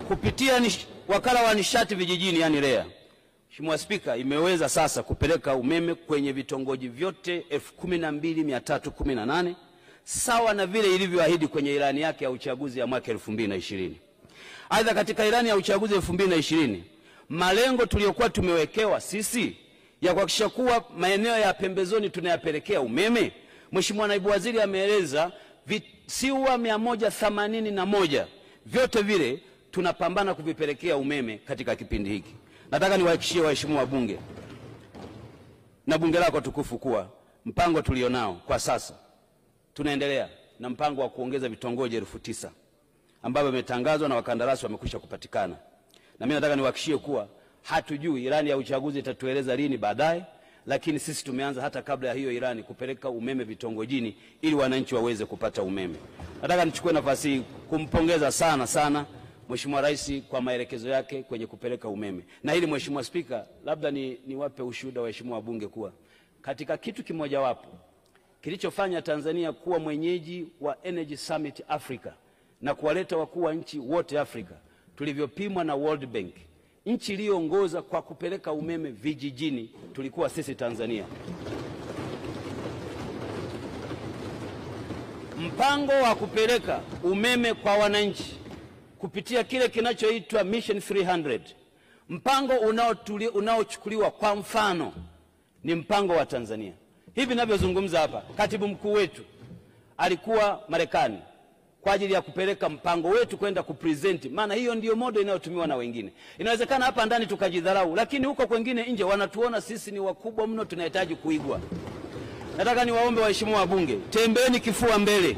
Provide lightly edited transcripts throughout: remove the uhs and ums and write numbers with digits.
kupitia wakala wa nishati vijijini yani REA, Mheshimiwa Spika, imeweza sasa kupeleka umeme kwenye vitongoji vyote 12318 sawa na vile ilivyoahidi kwenye ilani yake ya uchaguzi ya mwaka 2020. Aidha, katika ilani ya uchaguzi 2020 malengo tuliyokuwa tumewekewa sisi ya kuhakikisha kuwa maeneo ya pembezoni tunayapelekea umeme, Mheshimiwa Naibu Waziri ameeleza visiwa 181 vyote vile tunapambana kuvipelekea umeme katika kipindi hiki. Nataka niwahakikishie waheshimiwa wabunge na bunge lako tukufu kuwa mpango tulionao kwa sasa, tunaendelea na mpango wa kuongeza vitongoji 9,000 ambavyo vimetangazwa na wakandarasi wamekwisha kupatikana. Na mimi nataka niwahakikishie kuwa hatujui ilani ya uchaguzi itatueleza lini baadaye, lakini sisi tumeanza hata kabla ya hiyo ilani kupeleka umeme vitongojini ili wananchi waweze kupata umeme. Nataka nichukue nafasi hii kumpongeza sana Mheshimiwa Rais kwa maelekezo yake kwenye kupeleka umeme. Na hili Mheshimiwa Spika, labda niwape ushuhuda waheshimiwa wabunge kuwa katika kitu kimoja wapo kilichofanya Tanzania kuwa mwenyeji wa Energy Summit Africa na kuwaleta wakuu wa nchi wote Afrika, tulivyopimwa na World Bank, nchi iliyoongoza kwa kupeleka umeme vijijini tulikuwa sisi Tanzania. Mpango wa kupeleka umeme kwa wananchi kupitia kile kinachoitwa Mission 300, mpango unaochukuliwa kwa mfano ni mpango wa Tanzania. Hivi ninavyozungumza hapa, katibu mkuu wetu alikuwa Marekani kwa ajili ya kupeleka mpango wetu kwenda kupresent, maana hiyo ndiyo modo inayotumiwa na wengine. Inawezekana hapa ndani tukajidharau, lakini huko kwingine nje wanatuona sisi ni wakubwa mno, tunahitaji kuigwa. Nataka niwaombe waheshimiwa wabunge, tembeeni kifua mbele,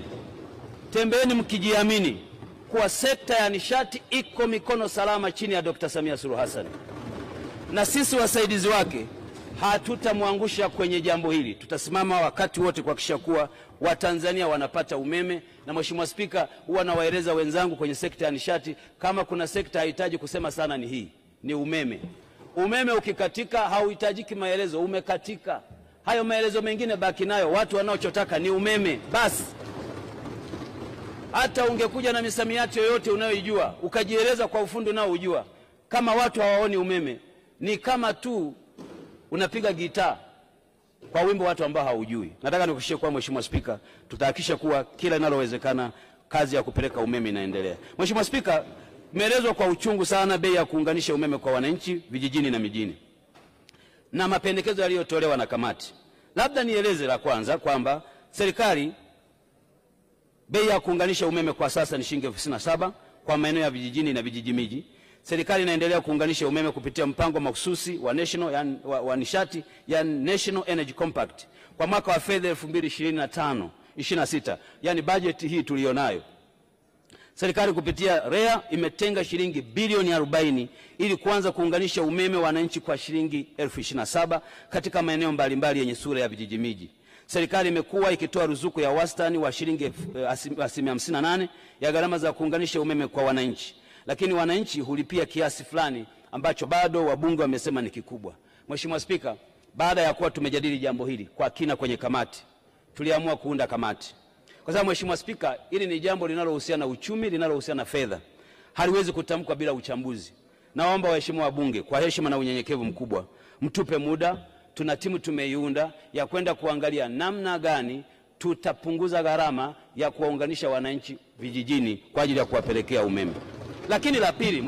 tembeeni mkijiamini kuwa sekta ya nishati iko mikono salama chini ya Dr. Samia Suluhu Hassan, na sisi wasaidizi wake hatutamwangusha kwenye jambo hili. Tutasimama wakati wote kuhakikisha kuwa Watanzania wanapata umeme. Na Mheshimiwa Spika, huwa nawaeleza wenzangu kwenye sekta ya nishati, kama kuna sekta hahitaji kusema sana ni hii, ni umeme. Umeme ukikatika hauhitajiki maelezo, umekatika. Hayo maelezo mengine baki nayo, watu wanaochotaka ni umeme basi. Hata ungekuja na misamiati yoyote unayoijua ukajieleza kwa ufundi unaoujua, kama watu hawaoni umeme ni kama tu unapiga gitaa kwa wimbo watu ambao haujui. Nataka nikuhakikishie kwa Mheshimiwa Spika, tutahakikisha kuwa kila linalowezekana kazi ya kupeleka umeme inaendelea. Mheshimiwa Spika, imeelezwa kwa uchungu sana bei ya kuunganisha umeme kwa wananchi vijijini na mijini na mapendekezo yaliyotolewa na kamati. Labda nieleze la kwanza kwamba serikali, bei ya kuunganisha umeme kwa sasa ni shilingi 57,000 kwa maeneo ya vijijini na vijiji miji. Serikali inaendelea kuunganisha umeme kupitia mpango mahususi wa national wa nishati ya National Energy Compact kwa mwaka wa fedha 2025-26, yani bajeti hii tulionayo. Serikali kupitia REA imetenga shilingi bilioni 40 ili kuanza kuunganisha umeme wananchi kwa shilingi 27,000 katika maeneo mbalimbali yenye sura ya vijiji miji. Serikali imekuwa ikitoa ruzuku ya wastani wa shilingi 58 ya gharama za kuunganisha umeme kwa wananchi, lakini wananchi hulipia kiasi fulani ambacho bado wabunge wamesema ni kikubwa. Mheshimiwa Spika, baada ya kuwa tumejadili jambo hili kwa kina kwenye kamati, tuliamua kuunda kamati. Kwa sababu Mheshimiwa Spika, hili ni jambo linalohusiana na uchumi, linalohusiana na fedha, haliwezi kutamkwa bila uchambuzi. Naomba waheshimiwa wabunge kwa heshima na unyenyekevu mkubwa mtupe muda. Tuna timu tumeiunda ya kwenda kuangalia namna gani tutapunguza gharama ya kuwaunganisha wananchi vijijini kwa ajili ya kuwapelekea umeme. Lakini la pili,